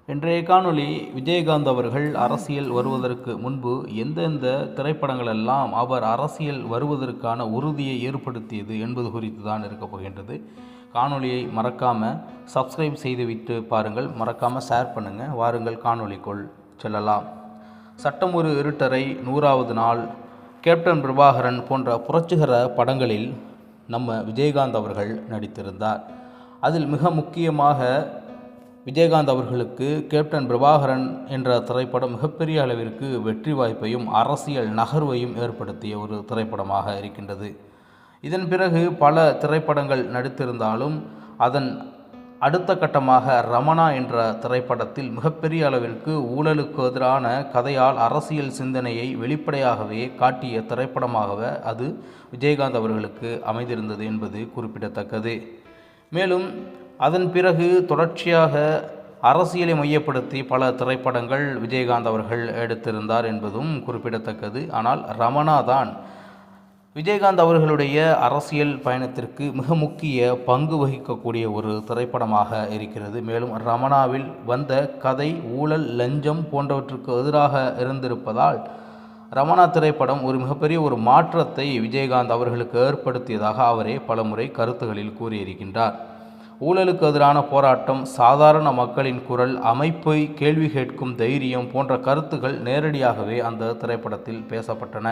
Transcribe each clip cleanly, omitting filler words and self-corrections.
இன்றைய காணொளி விஜயகாந்த் அவர்கள் அரசியல் வருவதற்கு முன்பு எந்தெந்த திரைப்படங்கள் எல்லாம் அவர் அரசியல் வருவதற்கான உறுதியை ஏற்படுத்தியது என்பது குறித்து தான் இருக்கப் போகின்றது. காணொளியை மறக்காமல் சப்ஸ்கிரைப் செய்துவிட்டு பாருங்கள், மறக்காமல் ஷேர் பண்ணுங்கள். வாருங்கள் காணொளிக்குள் செல்லலாம். சட்டம் ஒரு இருட்டரை, 100வது நாள், கேப்டன் பிரபாகரன் போன்ற புரட்சிகர படங்களில் நம்ம விஜயகாந்த் அவர்கள் நடித்திருந்தார். அதில் மிக முக்கியமாக விஜயகாந்த் அவர்களுக்கு கேப்டன் பிரபாகரன் என்ற திரைப்படம் மிகப்பெரிய அளவிற்கு வெற்றி வாய்ப்பையும் அரசியல் நகர்வையும் ஏற்படுத்திய ஒரு திரைப்படமாக இருக்கின்றது. இதன் பிறகு பல திரைப்படங்கள் நடித்திருந்தாலும் அதன் அடுத்த கட்டமாக ரமணா என்ற திரைப்படத்தில் மிகப்பெரிய அளவிற்கு ஊழலுக்கு எதிரான கதையால் அரசியல் சிந்தனையை வெளிப்படையாகவே காட்டிய திரைப்படமாகவே அது விஜயகாந்த் அவர்களுக்கு அமைந்திருந்தது என்பது குறிப்பிடத்தக்கது. மேலும் அதன் பிறகு தொடர்ச்சியாக அரசியலை மையப்படுத்தி பல திரைப்படங்கள் விஜயகாந்த் அவர்கள் எடுத்திருந்தார் என்பதும் குறிப்பிடத்தக்கது. ஆனால் ரமணா தான் விஜயகாந்த் அவர்களுடைய அரசியல் பயணத்திற்கு மிக முக்கிய பங்கு வகிக்கக்கூடிய ஒரு திரைப்படமாக இருக்கிறது. மேலும் ரமணாவில் வந்த கதை ஊழல், லஞ்சம் போன்றவற்றுக்கு எதிராக இருந்திருப்பதால் ரமணா திரைப்படம் ஒரு மிகப்பெரிய ஒரு மாற்றத்தை விஜயகாந்த் அவர்களுக்கு ஏற்படுத்தியதாக அவரே பலமுறை கருத்துகளில் கூறியிருக்கின்றார். ஊழலுக்கு எதிரான போராட்டம், சாதாரண மக்களின் குரல், அமைப்பை கேள்வி கேட்கும் தைரியம் போன்ற கருத்துக்கள் நேரடியாகவே அந்த திரைப்படத்தில் பேசப்பட்டன.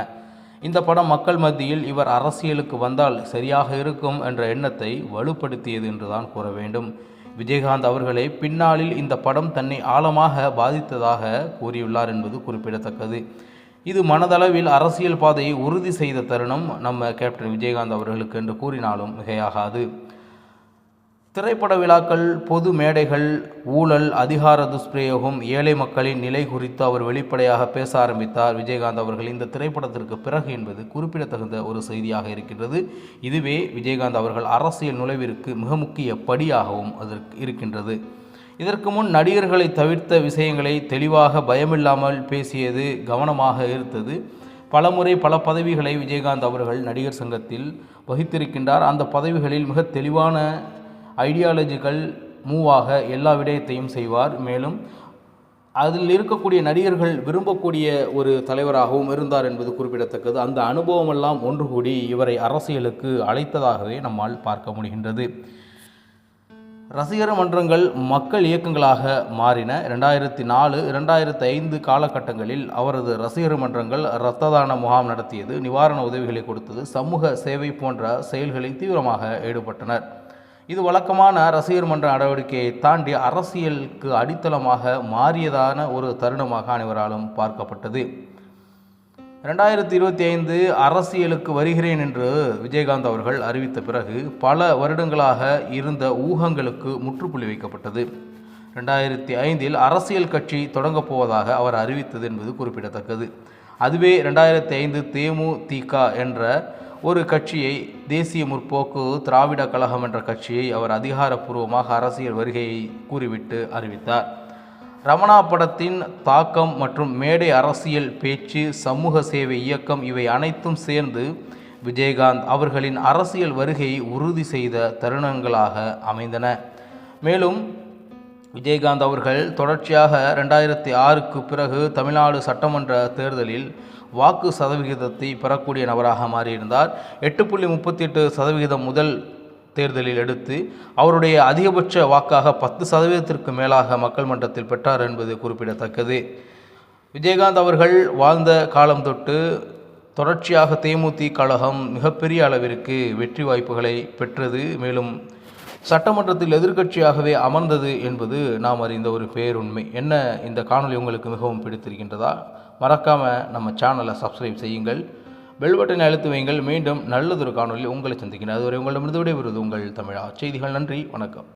இந்த படம் மக்கள் மத்தியில் இவர் அரசியலுக்கு வந்தால் சரியாக இருக்கும் என்ற எண்ணத்தை வலுப்படுத்தியது என்றுதான் கூற வேண்டும். விஜயகாந்த் அவர்களே பின்னாளில் இந்த படம் தன்னை ஆழமாக பாதித்ததாக கூறியுள்ளார் என்பது குறிப்பிடத்தக்கது. இது மனதளவில் அரசியல் பாதையை உறுதி செய்த தருணம் நம்ம கேப்டன் விஜயகாந்த் அவர்களுக்கு என்று கூறினாலும் மிகையாகாது. திரைப்பட விழாக்கள், பொது மேடைகள், ஊழல், அதிகார துஷ்பிரயோகம், ஏழை மக்களின் நிலை குறித்து அவர் வெளிப்படையாக பேச ஆரம்பித்தார் விஜயகாந்த் அவர்கள் இந்த திரைப்படத்திற்கு பிறகு என்பது குறிப்பிடத்தகுந்த ஒரு செய்தியாக இருக்கின்றது. இதுவே விஜயகாந்த் அவர்கள் அரசியல் நுழைவிற்கு மிக முக்கிய படியாகவும் அதற்கு இருக்கின்றது. இதற்கு முன் நடிகர்களை தவிர்த்த விஷயங்களை தெளிவாக பயமில்லாமல் பேசியது, கவனமாக இருந்தது. பலமுறை பல பதவிகளை விஜயகாந்த் அவர்கள் நடிகர் சங்கத்தில் வகித்திருக்கின்றார். அந்த பதவிகளில் மிக தெளிவான ஐடியாலஜிக்கல் மூவாக எல்லா விடயத்தையும் செய்வார். மேலும் அதில் இருக்கக்கூடிய நடிகர்கள் விரும்பக்கூடிய ஒரு தலைவராகவும் இருந்தார் என்பது குறிப்பிடத்தக்கது. அந்த அனுபவமெல்லாம் ஒன்று கூடி இவரை அரசியலுக்கு அழைத்ததாகவே நம்மால் பார்க்க முடிகின்றது. ரசிகர் மன்றங்கள் மக்கள் இயக்கங்களாக மாறின. 2004, 2005 காலகட்டங்களில் அவரது ரசிகர் மன்றங்கள் இரத்த தான முகாம் நடத்தியது, நிவாரண உதவிகளை கொடுத்தது, சமூக சேவை போன்ற செயல்களில் தீவிரமாக ஈடுபட்டனர். இது வழக்கமான ரசிகர் மன்ற நடவடிக்கையை தாண்டி அரசியலுக்கு அடித்தளமாக மாறியதான ஒரு தருணமாக அனைவராலும் பார்க்கப்பட்டது. 2025 அரசியலுக்கு வருகிறேன் என்று விஜயகாந்த் அவர்கள் அறிவித்த பிறகு பல வருடங்களாக இருந்த ஊகங்களுக்கு முற்றுப்புள்ளி வைக்கப்பட்டது. 2005 அரசியல் கட்சி தொடங்கப் போவதாக அவர் அறிவித்தது என்பது குறிப்பிடத்தக்கது. அதுவே 2005 தேமுதிக என்ற ஒரு கட்சியை, தேசிய முற்போக்கு திராவிட கழகம் என்ற கட்சியை அவர் அதிகாரப்பூர்வமாக அரசியல் வருகையை கூறிவிட்டு அறிவித்தார். ரமணா படத்தின் தாக்கம் மற்றும் மேடை அரசியல் பேச்சு, சமூக சேவை இயக்கம் இவை அனைத்தும் சேர்ந்து விஜயகாந்த் அவர்களின் அரசியல் வருகையை உறுதி செய்த தருணங்களாக அமைந்தன. மேலும் விஜயகாந்த் அவர்கள் தொடர்ச்சியாக 2006க்கு பிறகு தமிழ்நாடு சட்டமன்ற தேர்தலில் வாக்கு சதவிகிதத்தை பெறக்கூடிய நபராக மாறியிருந்தார். 8.38% முதல் தேர்தலில் எடுத்து அவருடைய அதிகபட்ச வாக்காக 10% மேலாக மக்கள் மன்றத்தில் பெற்றார் என்பது குறிப்பிடத்தக்கது. விஜயகாந்த் அவர்கள் வாழ்ந்த காலம் தொட்டு தொடர்ச்சியாக தேமுதிக கழகம் மிகப்பெரிய அளவிற்கு வெற்றி வாய்ப்புகளை பெற்றது. மேலும் சட்டமன்றத்தில் எதிர்க்கட்சியாகவே அமர்ந்தது என்பது நாம் அறிந்த ஒரு பேருண்மை. என்ன இந்த காணொளி உங்களுக்கு மிகவும் பிடித்திருக்கின்றதா? மறக்காமல் நம்ம சேனலை சப்ஸ்கிரைப் செய்யுங்கள், பெல் பட்டனை அழுத்தி வையுங்கள். மீண்டும் நல்லதொரு காணொளி உங்களை சந்திக்கிறேன். அதுவரை உங்களிடமிருந்து விடைபெறுவது உங்கள் தமிழா செய்திகள். நன்றி, வணக்கம்.